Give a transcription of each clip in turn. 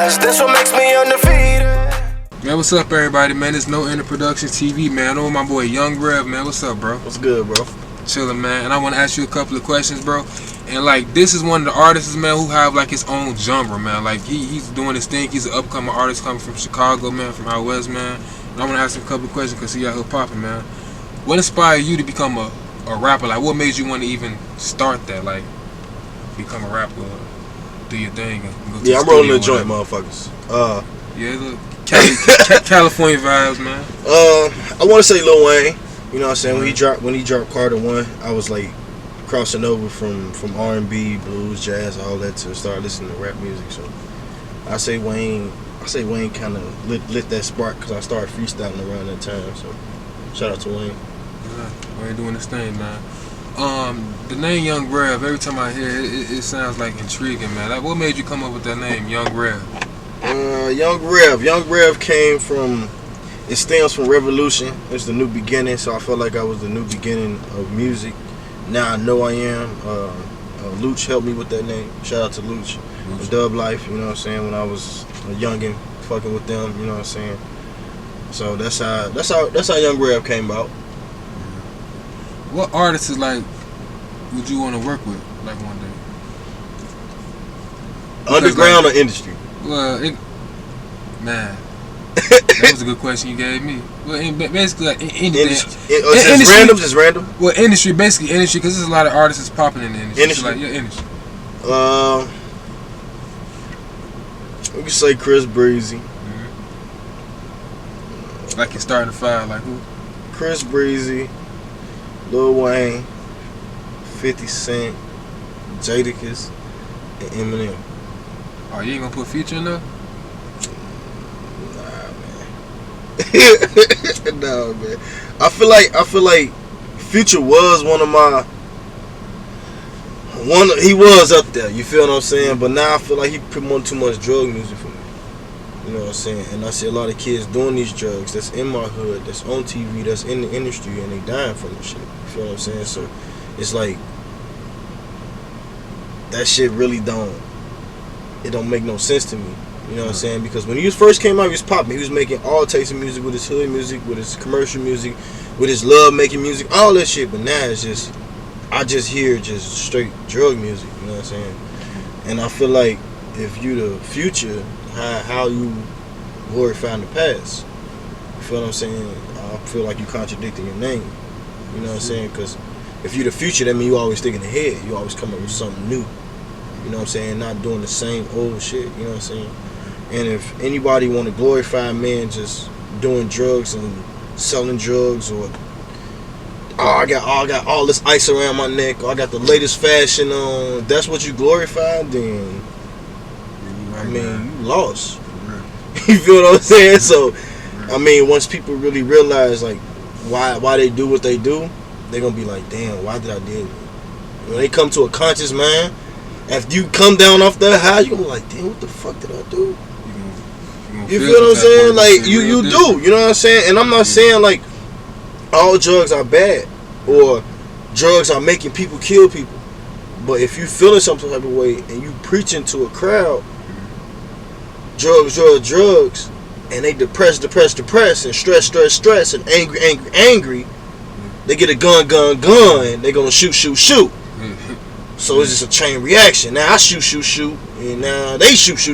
past. That's what makes me undefeated. Man, what's up, everybody, man? It's NoEndingProductions TV, man. Oh, my boy YungRev, man. What's up, bro? What's good, bro? Chillin', man. And I want to ask you a couple of questions, bro. And like, this is one of the artists, man, who have like his own genre, man. Like, he's doing his thing. He's an upcoming artist coming from Chicago, man, from out west, man. And I want to ask him a couple of questions because he out here popping, man. What inspired you to become a rapper? Like, what made you want to even start that? Like, become a rapper, do your thing, and go to I'm rolling a joint, motherfuckers. Yeah, look, California vibes, man. I want to say Lil Wayne. You know what I'm saying? When he dropped Carter 1, I was like crossing over from R&B, blues, jazz, all that to start listening to rap music. So I say Wayne kind of lit that spark because I started freestyling around that time. So shout out to Wayne. Yeah, Wayne doing his thing, man. The name YungRev, every time I hear it, it sounds like intriguing, man. Like, what made you come up with that name, YungRev? YungRev came from, it stems from revolution. It's the new beginning, so I felt like I was the new beginning of music. Now I know I am. Luch helped me with that name. Shout out to Luch. Dub Life, you know what I'm saying, when I was a youngin' fucking with them, you know what I'm saying. So that's how YungRev came about. What artists is like would you want to work with, like, one day? Because, underground, like, or industry? Well, man, that was a good question you gave me. Well, basically, like, anything. Just random. Well, industry, basically industry, because there's a lot of artists that's popping in the industry. So, like, yeah, industry. We can say Chris Breezy. Mm-hmm. Like you're starting to fire, like who? Chris Breezy, Lil Wayne, 50 Cent, Jadakiss, and Eminem. Oh, you ain't gonna put Future in there? Nah, man. I feel like Future was he was up there, you feel what I'm saying? But now I feel like he promoting too much drug music for me. You know what I'm saying? And I see a lot of kids doing these drugs that's in my hood, that's on TV, that's in the industry, and they dying from this shit. You feel what I'm saying? So it's like that shit really don't make no sense to me. You know what I'm saying? Because when he first came out, he was popping. He was making all types of music, with his hood music, with his commercial music, with his love making music, all that shit. But now it's just, I just hear just straight drug music. You know what I'm saying? And I feel like if you the future, how you glorifying the past? You feel what I'm saying? I feel like you contradicting your name. You know what I'm saying? Because if you the future, that means you always thinking ahead. You always coming up with something new. You know what I'm saying? Not doing the same old shit. You know what I'm saying? And if anybody want to glorify a man just doing drugs and selling drugs, or I got all this ice around my neck, or I got the latest fashion on, that's what you glorify, then I mean, you lost. You feel what I'm saying? So I mean, once people really realize like why they do what they do, they're gonna be like, damn, why did I do it? When they come to a conscious mind, after you come down off that high, you're gonna be like, damn, what the fuck did I do? You feel what I'm saying? Like, you do. You know what I'm saying? And I'm not saying like all drugs are bad or drugs are making people kill people. But if you feeling some type of way and you preaching to a crowd, drugs, and they depressed, and stress, and angry, they get a gun, they gonna shoot. So it's just a chain reaction. Now I shoot, and now they shoot.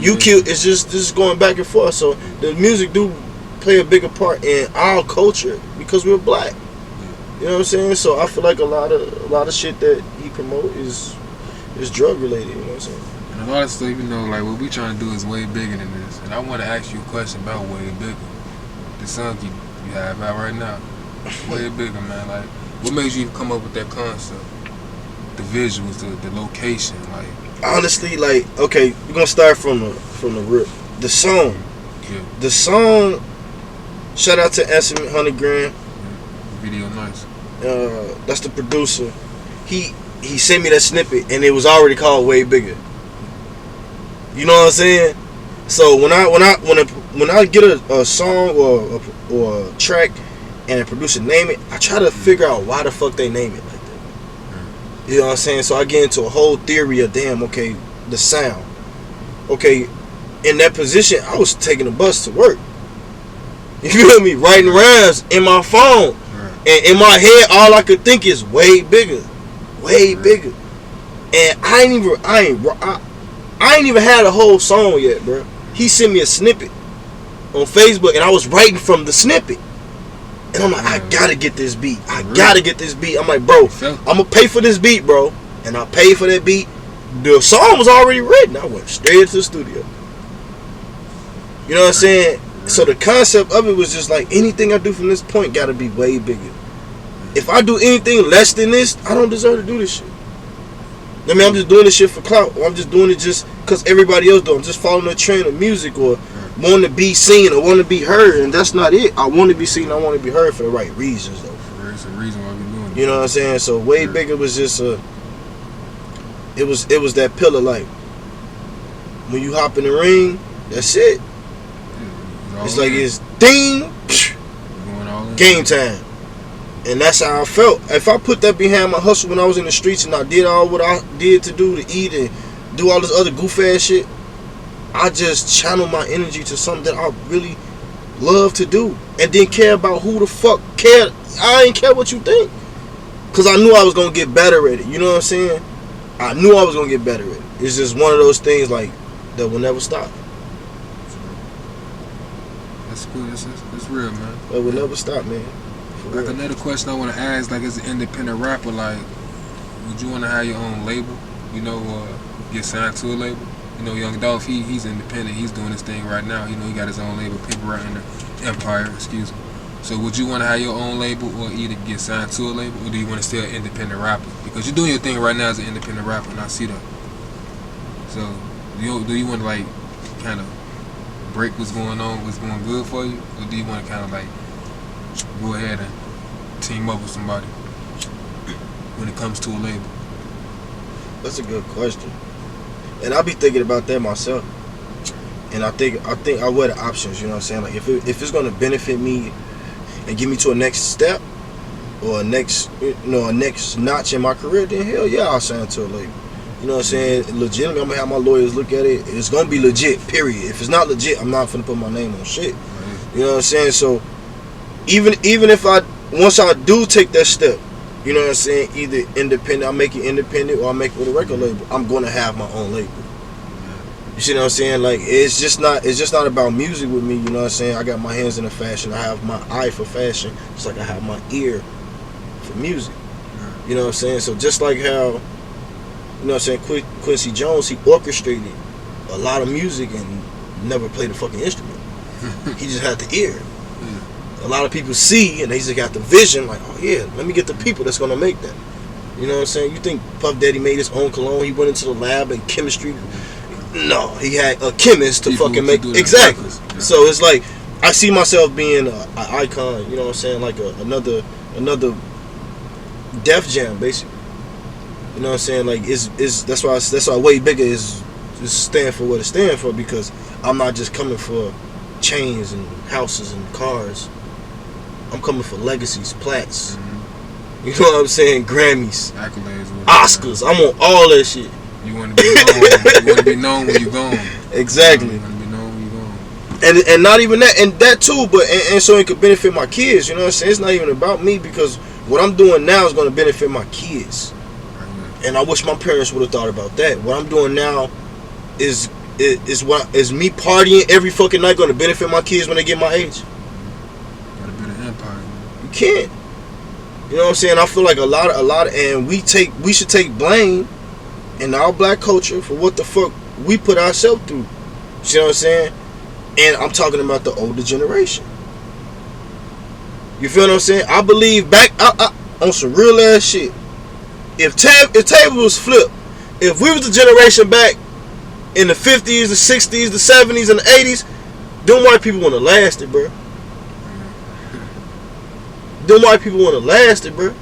You kill. It's just going back and forth. So the music do play a bigger part in our culture because we're black. You know what I'm saying? So I feel like a lot of shit that he promote is drug related. You know what I'm saying? And a lot of stuff, even though like what we trying to do is way bigger than this. And I want to ask you a question about way bigger. The song you have out right now, way bigger, man. Like, what made you come up with that concept? The visuals, the location, like. Honestly, like, okay, we're gonna start from the rip. The song. Yeah. The song. Shout out to Estimate 100 Grand. Yeah. Video nice. That's the producer. He sent me that snippet and it was already called Way Bigger. You know what I'm saying? So when I get a song or a track and a producer name it, I try to figure out why the fuck they name it like that. You know what I'm saying? So I get into a whole theory of, damn, okay, the sound. Okay, in that position, I was taking the bus to work. You feel me? Writing rhymes in my phone. And in my head, all I could think is way bigger. Way bigger. And I ain't even had a whole song yet, bro. He sent me a snippet on Facebook, and I was writing from the snippet. And I'm like, I gotta get this beat. I gotta get this beat. I'm like, bro, I'm gonna pay for this beat, bro. And I paid for that beat. The song was already written. I went straight to the studio. You know what I'm saying? So the concept of it was just like, anything I do from this point gotta be way bigger. If I do anything less than this, I don't deserve to do this shit. I mean, I'm just doing this shit for clout, or I'm just doing it just because everybody else do. I'm just following the trend of music, or want to be seen, or want to be heard, and that's not it. I want to be seen, I want to be heard for the right reasons, though. There's a reason why we're doing it. You know what I'm saying? So way bigger was just it was that pillar, like, when you hop in the ring, that's it. It's like it's ding, game time. And that's how I felt. If I put that behind my hustle when I was in the streets, and I did all what I did to do to eat and do all this other goof ass shit, I just channel my energy to something that I really love to do, and didn't care about who the fuck cared. I ain't care what you think, cause I knew I was gonna get better at it. You know what I'm saying? I knew I was gonna get better at it. It's just one of those things like that will never stop. That's cool. That's real, man. That will never stop, man. Like, another question I want to ask, like, as an independent rapper, like, would you want to have your own label, you know, or get signed to a label? You know, Young Dolph, he's independent. He's doing his thing right now. You know, he got his own label, Paper Route in the Empire, excuse me. So would you want to have your own label, or either get signed to a label, or do you want to stay an independent rapper? Because you're doing your thing right now as an independent rapper, and I see that. So do you want to, like, kind of break what's going on, what's going good for you, or do you want to kind of, like, go ahead and team up with somebody when it comes to a label? That's a good question, and I be thinking about that myself. And I think I weigh the options. You know what I'm saying? Like, if it's gonna benefit me and get me to a next step, or a next notch in my career, then hell yeah, I'll sign to a label. You know what I'm saying? Legitimately, I'm gonna have my lawyers look at it. It's gonna be legit, period. If it's not legit, I'm not finna put my name on shit. You know what I'm saying? So even if once I do take that step, you know what I'm saying, either independent, I'll make it independent, or I'll make it with a record label, I'm gonna have my own label. You see what I'm saying? Like, it's just not about music with me. You know what I'm saying? I got my hands in the fashion. I have my eye for fashion, just like I have my ear for music. You know what I'm saying? So just like how, you know what I'm saying, Quincy Jones, he orchestrated a lot of music and never played a fucking instrument. He just had the ear. A lot of people see, and they just got the vision, like, oh yeah, let me get the people that's gonna make that. You know what I'm saying? You think Puff Daddy made his own cologne? He went into the lab and chemistry. No, he had a chemist to people fucking make exactly. Yeah. So it's like, I see myself being an icon. You know what I'm saying? Like another Def Jam, basically. You know what I'm saying? Like, that's why way bigger is stand for what it stands for, because I'm not just coming for chains and houses and cars. I'm coming for legacies, plats. You know what I'm saying? Grammys, accolades, Oscars. I'm on all that shit. You want to be known. You want to be known when you're gone. Exactly. You want to be known when you're gone. And not even that, and that too, but and so it could benefit my kids. You know what I'm saying? It's not even about me, because what I'm doing now is going to benefit my kids. And I wish my parents would have thought about that. What I'm doing now is me partying every fucking night going to benefit my kids when they get my age? Gotta build an empire, man. You can't. You know what I'm saying? I feel like a lot, and we should take blame in our black culture for what the fuck we put ourselves through. You know what I'm saying? And I'm talking about the older generation. You feel what I'm saying? I believe back on some real ass shit. If table was flipped, if we was the generation back in the 50s, the 60s, the 70s, and the 80s, them white people wouldn't have lasted, bro. Them white people wouldn't have lasted, bro.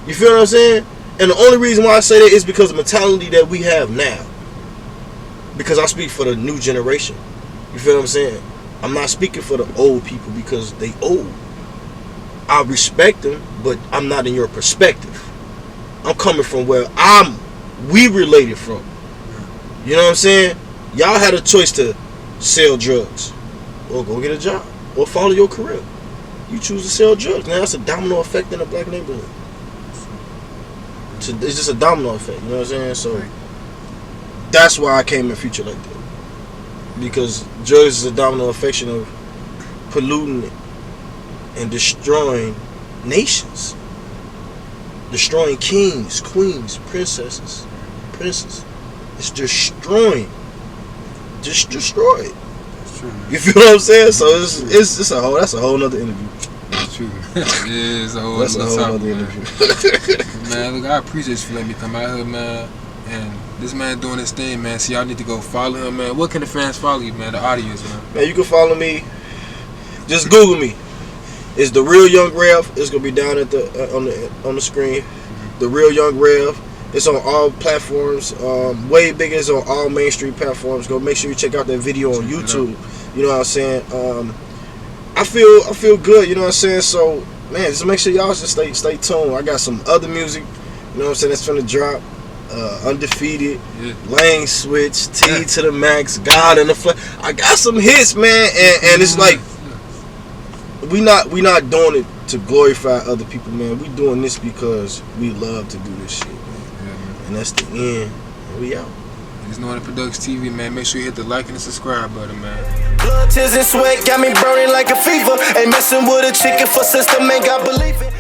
You feel what I'm saying? And the only reason why I say that is because of the mentality that we have now. Because I speak for the new generation. You feel what I'm saying? I'm not speaking for the old people because they old. I respect them, but I'm not in your perspective. I'm coming from where we related from. You know what I'm saying? Y'all had a choice to sell drugs or go get a job or follow your career. You choose to sell drugs. Now that's a domino effect in a black neighborhood. It's just a domino effect, you know what I'm saying? So that's why I came in Future like that. Because drugs is a domino effect of polluting and destroying nations. Destroying kings, queens, princesses, princes. It's destroying. Just destroy it. That's true, man. You feel what I'm saying? So it's a whole. That's a whole nother interview. That's true. Yeah, it's a whole That's a whole topic, nother man. interview. Man, look, I appreciate you for letting me come out here, man. And this man doing his thing, man. So y'all need to go follow him, man. What can the fans follow you, man? The audience, man. Man, you can follow me. Just Google me. It's the real YungRev. It's gonna be down at the on the screen. The real YungRev. It's on all platforms. Way bigger. It's on all mainstream platforms. Go make sure you check out that video on YouTube. You know what I'm saying? I feel good. You know what I'm saying? So man, just make sure y'all just stay tuned. I got some other music. You know what I'm saying? That's finna drop. Undefeated, Lane Switch, T to the Max, God in the Flesh. I got some hits, man, and it's like we not doing it to glorify other people, man. We doing this because we love to do this shit, man. And that's the end. And we out. It's NoEndingProductions TV, man. Make sure you hit the like and the subscribe button, man. Blood, tears, and sweat got me burning like a fever. Ain't messing with a chicken for system, ain't got belief it.